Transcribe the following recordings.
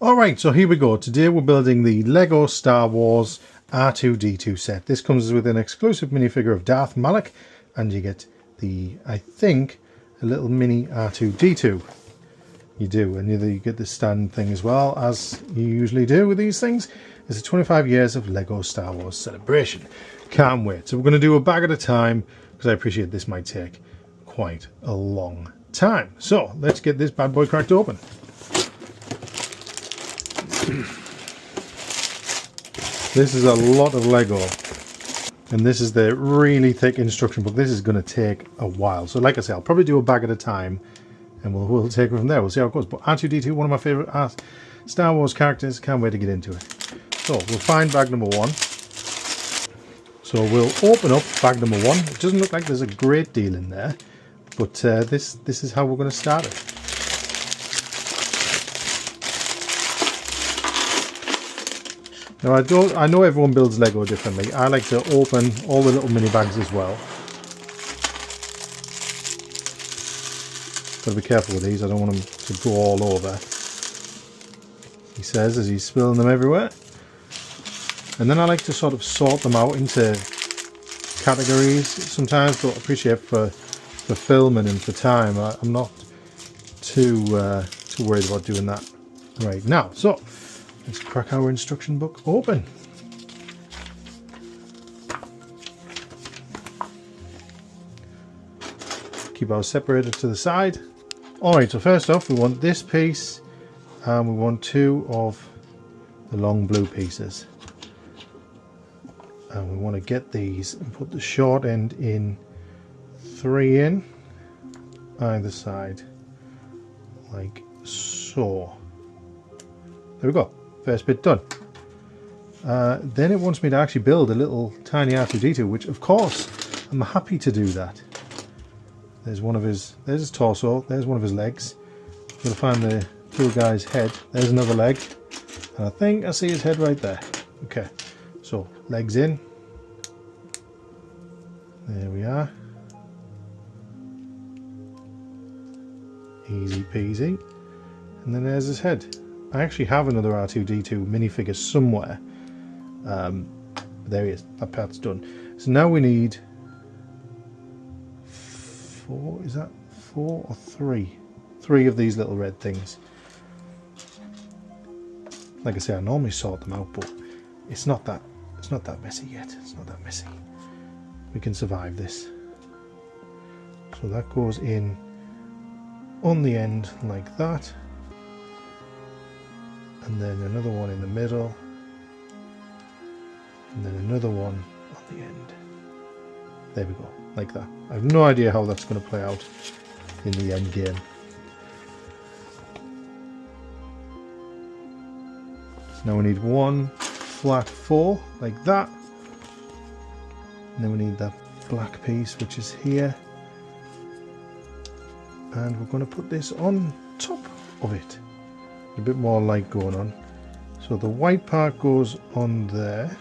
Alright, so here we go. Today we're building the Lego Star Wars R2D2 set. This comes with an exclusive minifigure of Darth Malak, and you get the, I think, a little mini R2D2. You do, and you get the stand thing as well, as you usually do with these things. It's a 25 years of Lego Star Wars celebration. Can't wait. So we're going to do a bag at a time, because I appreciate this might take quite a long time. So let's get this bad boy cracked open. This is a lot of Lego, and this is the really thick instruction book. This is going to take a while, so like I say, I'll probably do a bag at a time, and we'll take it from there. We'll see how it goes. But R2D2, one of my favorite Star Wars characters. Can't wait to get into it. So we'll find bag number one. So we'll open up bag number one. It doesn't look like there's a great deal in there, but this is how we're going to start it. Now I know everyone builds Lego differently. I like to open all the little mini bags as well. Got to be careful with these. I don't want them to go all over, he says as he's spilling them everywhere. And then I like to sort of sort them out into categories sometimes, but appreciate for filming and for time. I'm not too worried about doing that right now. So let's crack our instruction book open. Keep ours separated to the side. Alright, so first off we want this piece, and we want two of the long blue pieces. And we want to get these and put the short end in 3 in either side, like so. There we go. First bit done. Then it wants me to actually build a little tiny R2D2, which of course I'm happy to do that. There's his torso, there's one of his legs. I'm going to find the little guy's head. There's another leg, and I think I see his head right there. Okay, so legs in. There we are. Easy peasy. And then there's his head. I actually have another R2D2 minifigure somewhere. There he is. That part's done. So now we need 4. Is that 4 or 3? 3 of these little red things. Like I say, I normally sort them out, but it's not that messy yet. It's not that messy. We can survive this. So that goes in on the end like that. And then another one in the middle, and then another one on the end. There we go, like that. I have no idea how that's going to play out in the end game. So now we need one flat 4 like that, and then we need that black piece which is here, and we're going to put this on top of it. A bit more light going on. So the white part goes on there,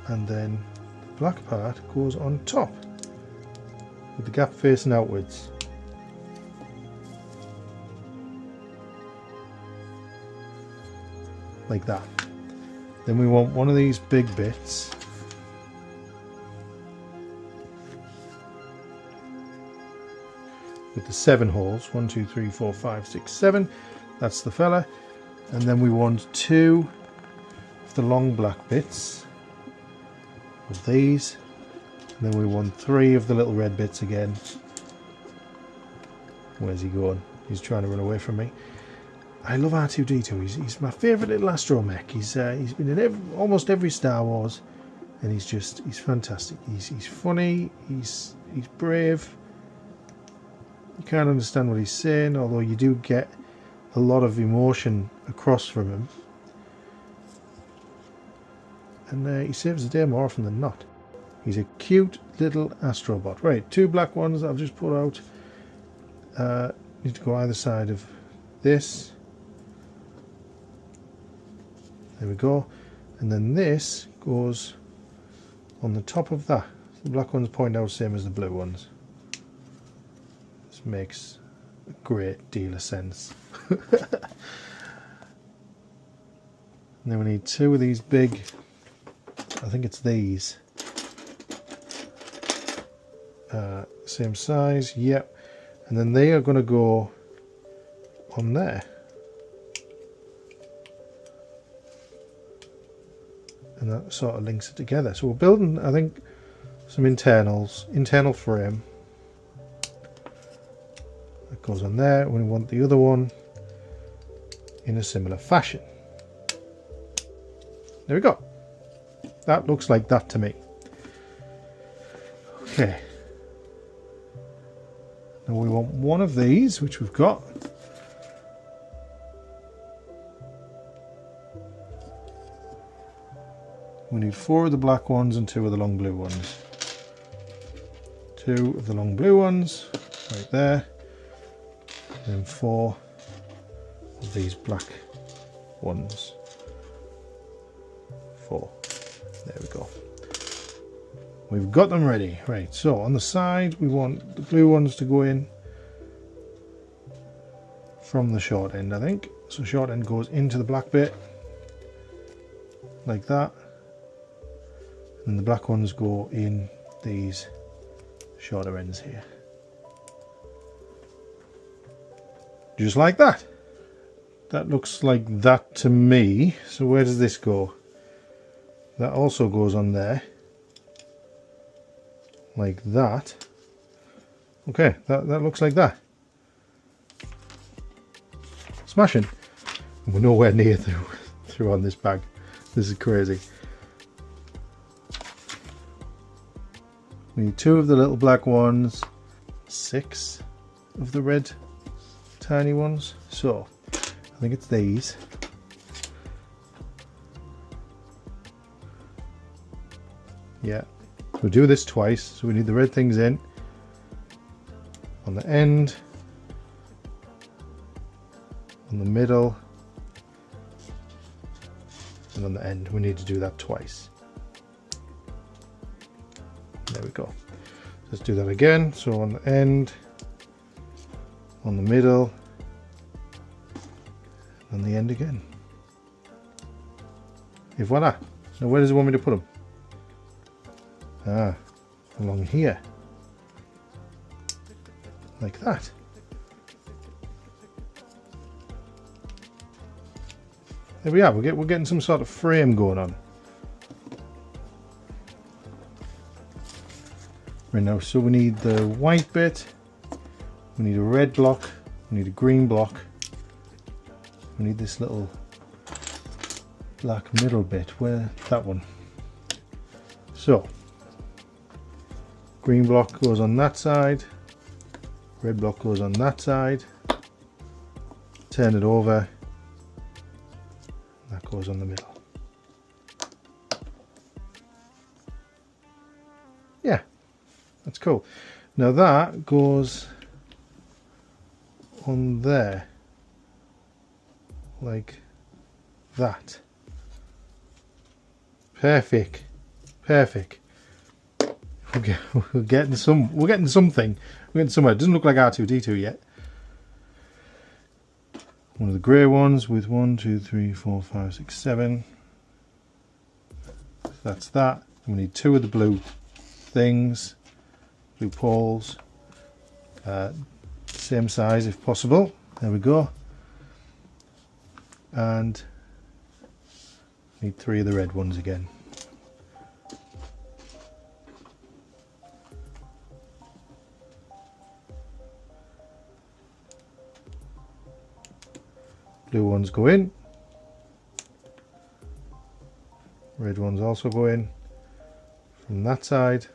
and then the black part goes on top with the gap facing outwards. Like that. Then we want one of these big bits with the 7 holes. 1, 2, 3, 4, 5, 6, 7. That's the fella. And then we want 2 of the long black bits of these. And then we want 3 of the little red bits again. Where's he going? He's trying to run away from me. I love R2D2. He's my favourite little astromech. He's been in almost every Star Wars, and he's fantastic. He's funny. He's brave. You can't understand what he's saying, although you do get a lot of emotion across from him. And he saves the day more often than not. He's a cute little astrobot. Right, 2 black ones I've just put out. Need to go either side of this. There we go. And then this goes on the top of that. The black ones point out same as the blue ones. This makes a great deal of sense. And then we need 2 of these big, I think it's these, same size, yep, and then they are going to go on there, and that sort of links it together. So we're building, I think, some internal frame that goes on there. We want the other one in a similar fashion. There we go. That looks like that to me. Okay. Now we want one of these, which we've got. We need 4 of the black ones and 2 of the long blue ones. 2 of the long blue ones, right there. And then 4 of these black ones. 4. There we go. We've got them ready. Right, so on the side we want the blue ones to go in from the short end, I think. So short end goes into the black bit like that, and the black ones go in these shorter ends here, just like that. That looks like that to me. So where does this go? That also goes on there like that. Okay, that looks like that. Smashing. We're nowhere near through on this bag. This is crazy. We need 2 of the little black ones, 6 of the red tiny ones. So I think it's these. Yeah, we'll do this twice. So we need the red things in on the end, on the middle, and on the end. We need to do that twice. There we go. Let's do that again. So on the end, on the middle, and the end again. Et voila. Now where does it want me to put them? Ah, along here, like that. There we are. We're getting some sort of frame going on. Right now, so we need the white bit, we need a red block, we need a green block, we need this little black middle bit. Where? That one. So green block goes on that side, red block goes on that side, turn it over, that goes on the middle. Yeah, that's cool. Now that goes on there, like that. Perfect, perfect. Okay, we're getting something. We're getting somewhere. It doesn't look like R2D2 yet. One of the grey ones with 1, 2, 3, 4, 5, 6, 7. So that's that. And we need 2 of the blue things, blue poles, same size if possible. There we go. And need 3 of the red ones again. Blue ones go in, red ones also go in from that side,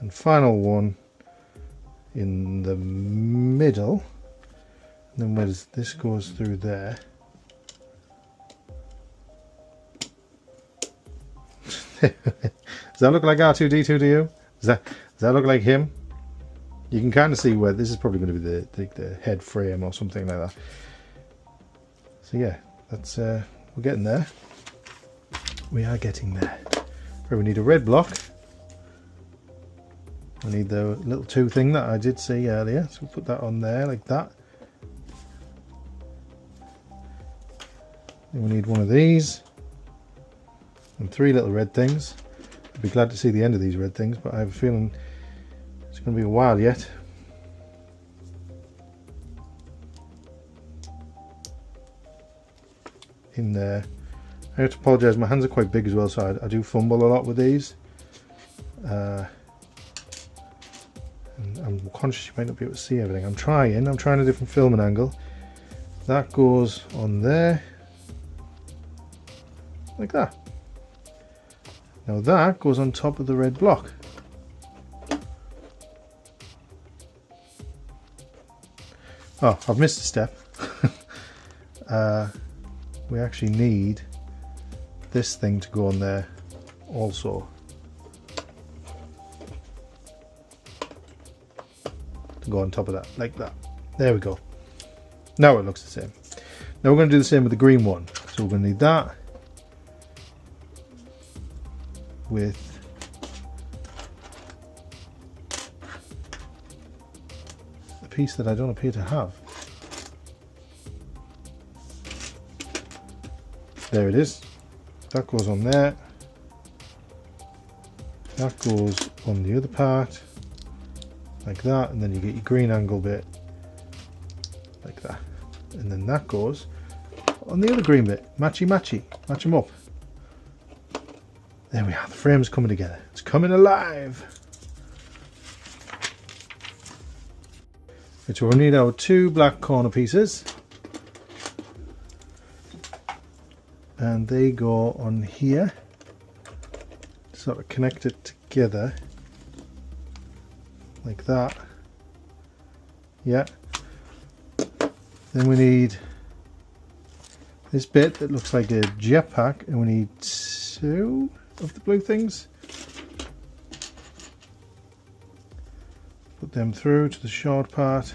and final one in the middle. And then where does this goes through there? Does that look like R2D2 to you? Does that look like him? You can kind of see where this is probably going to be the head frame or something like that. So yeah, that's we're getting there. We are getting there. Right, we need a red block, I need the little 2 thing that I did see earlier, so we'll put that on there like that. Then we need one of these and 3 little red things. I'd be glad to see the end of these red things, but I have a feeling it's going to be a while yet. In there. I have to apologise, my hands are quite big as well, so I do fumble a lot with these. And I'm conscious you might not be able to see everything. I'm trying a different filming angle. That goes on there. Like that. Now that goes on top of the red block. Oh, I've missed a step. We actually need this thing to go on there also. To go on top of that, like that. There we go. Now it looks the same. Now we're going to do the same with the green one. So we're going to need that with a piece that I don't appear to have. There it is. That goes on there. That goes on the other part. Like that, and then you get your green angle bit like that, and then that goes on the other green bit. Matchy matchy, match them up. There we are, the frame's coming together, it's coming alive. Okay, so we'll need our 2 black corner pieces, and they go on here, sort of connect it together like that. Yeah. Then we need this bit that looks like a jetpack, and we need 2 of the blue things. Put them through to the short part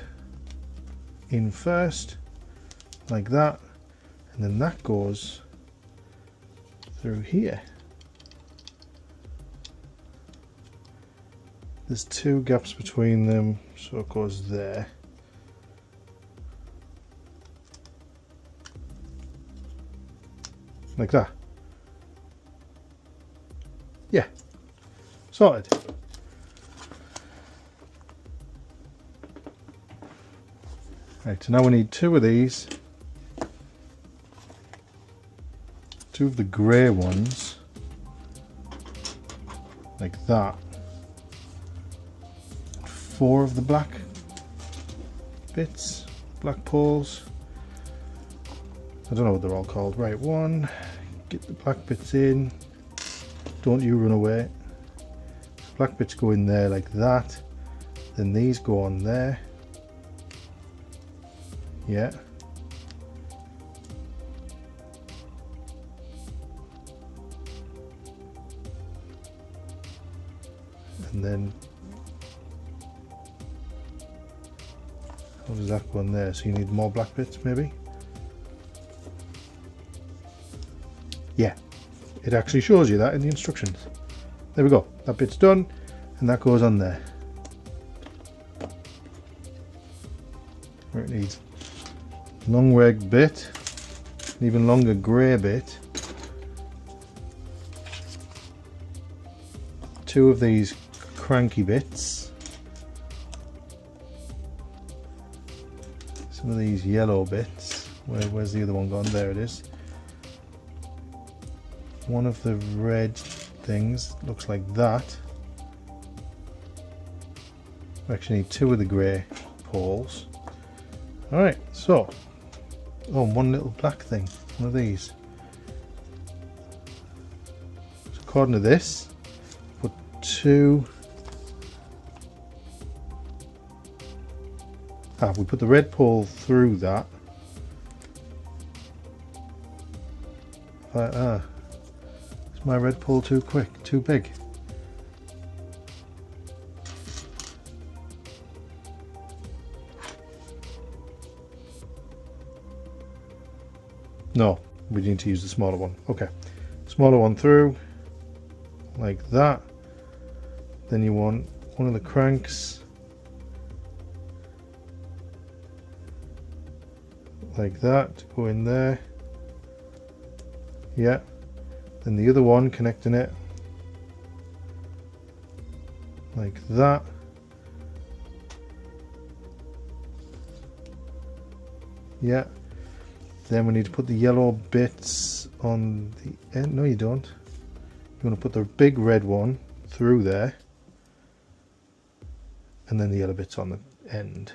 in first, like that, and then that goes through here. There's 2 gaps between them, so it goes there. Like that. Yeah. Sorted. Right, so now we need 2 of these. 2 of the grey ones. Like that. 4 of the black bits, black poles. I don't know what they're all called. Right, 1, get the black bits in, don't you run away. Black bits go in there like that, then these go on there. Yeah. And then how does that go in there? So you need more black bits maybe? Yeah, it actually shows you that in the instructions. There we go, that bit's done, and that goes on there. Where it needs long red bit, an even longer grey bit, 2 of these cranky bits, some of these yellow bits. Where's the other one gone? There it is. 1 of the red things, looks like that. We actually need 2 of the grey poles. Alright, so, oh, 1 little black thing, one of these. So according to this, put 2. We put the red pole through that. Is my red pole too quick, too big? No, we need to use the smaller one. Okay, smaller one through, like that. Then you want one of the cranks like that, go in there. Yeah, then the other one connecting it like that. Yeah, then we need to put the yellow bits on the end. No, you don't. You want to put the big red one through there, and then the yellow bits on the end.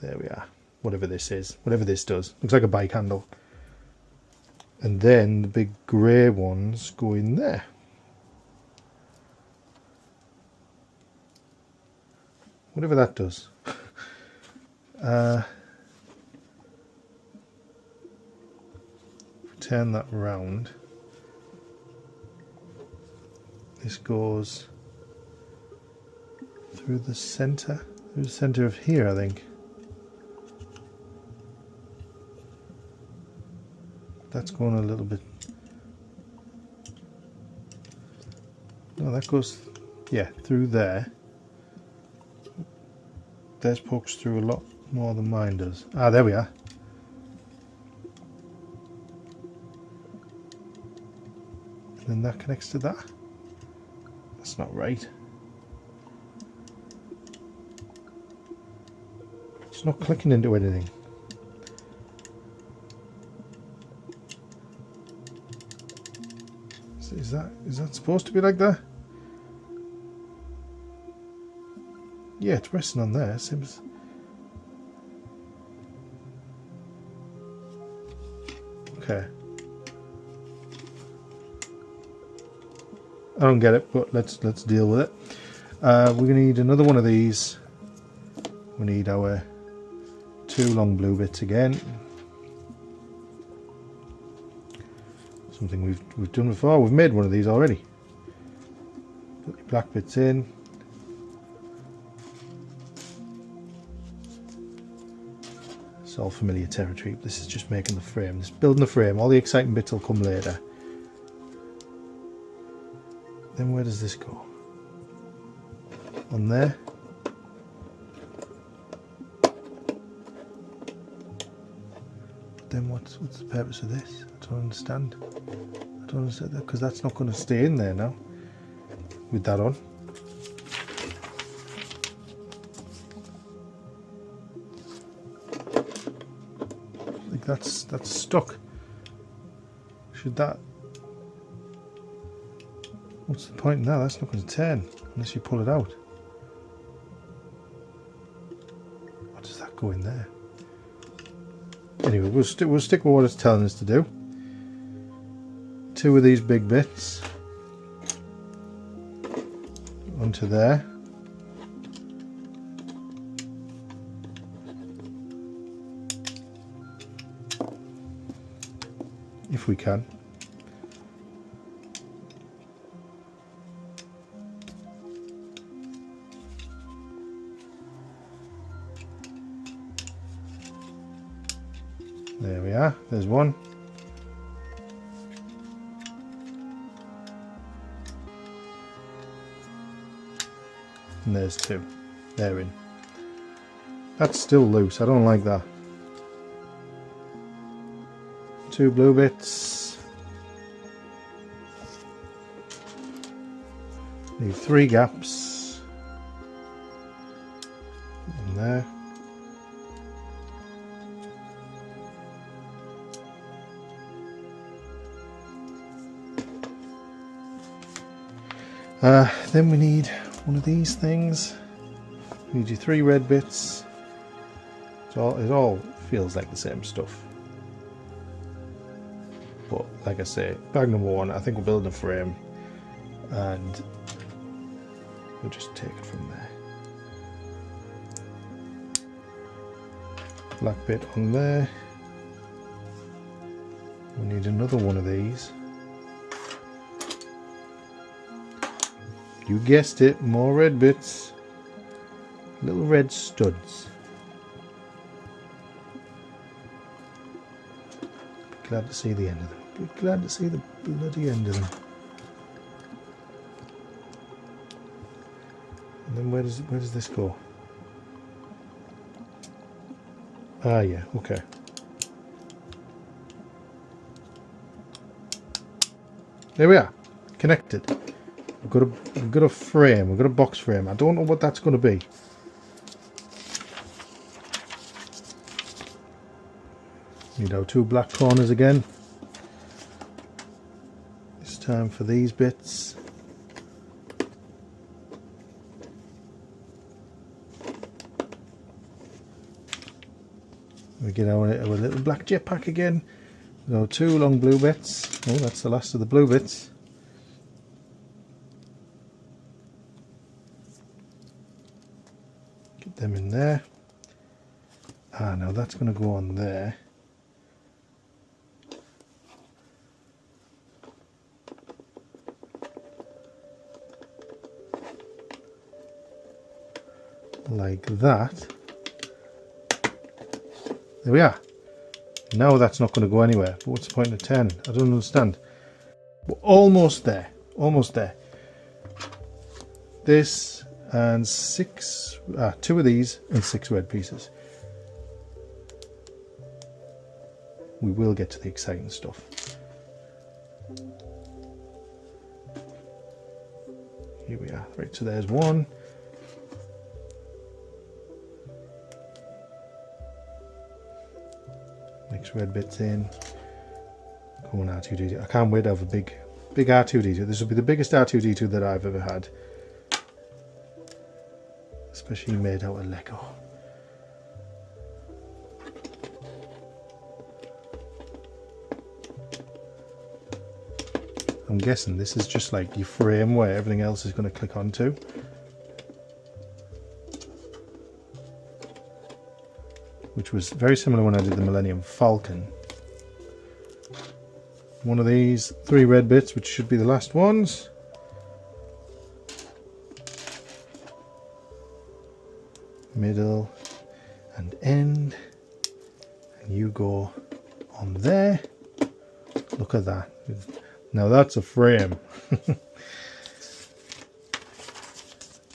There we are. Whatever this is, whatever this does. Looks like a bike handle. And then the big grey ones go in there. Whatever that does. Turn that round. This goes through the center of here, I think. That's going a little bit. No, that goes, yeah, through there. Theirs pokes through a lot more than mine does. Ah, there we are. And then that connects to that. That's not right. It's not clicking into anything. Is that supposed to be like that? Yeah, it's resting on there. Seems. Okay. I don't get it, but let's deal with it. We're gonna need another one of these. We need our 2 long blue bits again. Something we've done before. We've made one of these already. Put your black bits in. It's all familiar territory. This is just making the frame. This is building the frame. All the exciting bits will come later. Then where does this go? On there. Then what's the purpose of this? I don't understand. I don't understand that, because that's not going to stay in there now with that on. Like that's stuck. Should that? What's the point now? That's not going to turn unless you pull it out. Or does that go in there? Anyway, we'll stick with what it's telling us to do. 2 of these big bits onto there. If we can. There we are, there's one. And there's 2. They're in. That's still loose, I don't like that. 2 blue bits. Leave 3 gaps. In there. Then we need one of these things. We need your 3 red bits. It all feels like the same stuff. But like I say, bag number 1, I think we're building a frame, and we'll just take it from there. Black bit on there. We need another one of these. You guessed it, more red bits. Little red studs. Be glad to see the end of them. Be glad to see the bloody end of them. And then where does this go? Ah, yeah, okay. There we are, connected. We've got a frame, we've got a box frame. I don't know what that's going to be. Need our 2 black corners again. It's time for these bits. We get our little black jetpack again. We've got 2 long blue bits. Oh, that's the last of the blue bits. Get them in there. Ah, now that's going to go on there. Like that. There we are. Now that's not going to go anywhere. But what's the point of 10? I don't understand. We're almost there. Almost there. This and 2 of these and 6 red pieces. We will get to the exciting stuff. Here we are. Right, so there's 1. Mix red bits in. Come on, R2D2. I can't wait to have a big R2D2. This will be the biggest R2D2 that I've ever had. Especially made out of Lego. I'm guessing this is just like your frame where everything else is going to click onto. Which was very similar when I did the Millennium Falcon. One of these 3 red bits, which should be the last ones. Middle and end. And you go on there. Look at that. Now that's a frame.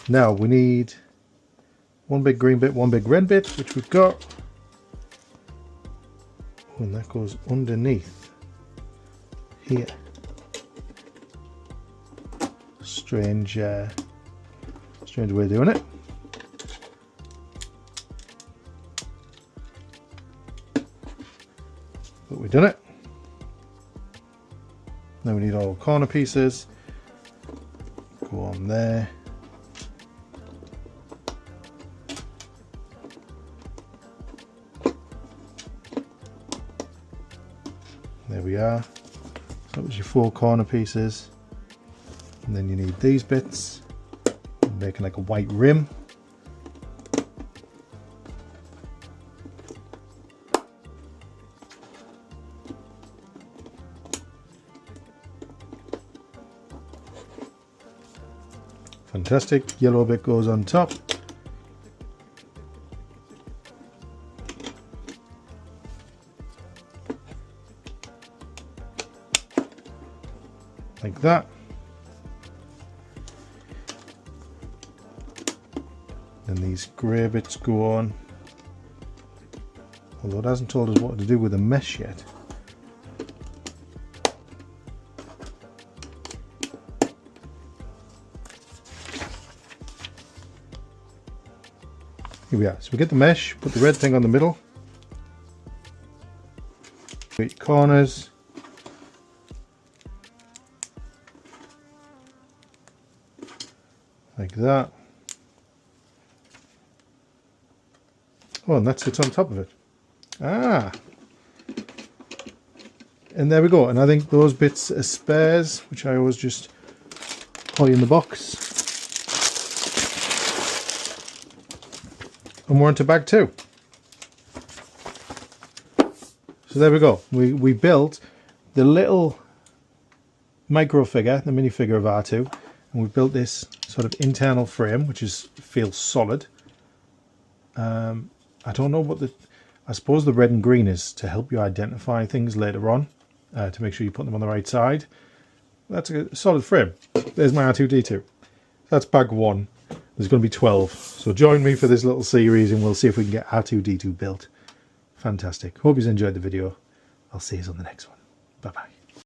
Now we need 1 big green bit, 1 big red bit, which we've got. And that goes underneath here. Strange way of doing it. But we've done it. Now we need all corner pieces. Go on there. There we are. So that was your 4 corner pieces. And then you need these bits. Making like a white rim. Fantastic. Yellow bit goes on top. Like that. And these grey bits go on. Although it hasn't told us what to do with the mesh yet. Here we are. So we get the mesh, put the red thing on the middle. Put your corners. Like that. Oh, and that sits on top of it. Ah! And there we go. And I think those bits are spares, which I always just put in the box. And we're on to bag 2. So there we go. We built the little micro figure, the minifigure of R2. And we've built this sort of internal frame, which feels solid. I don't know what I suppose the red and green is to help you identify things later on, to make sure you put them on the right side. That's a solid frame. There's my R2D2. That's bag 1. There's going to be 12. So join me for this little series and we'll see if we can get R2D2 built. Fantastic. Hope you've enjoyed the video. I'll see you on the next one. Bye bye.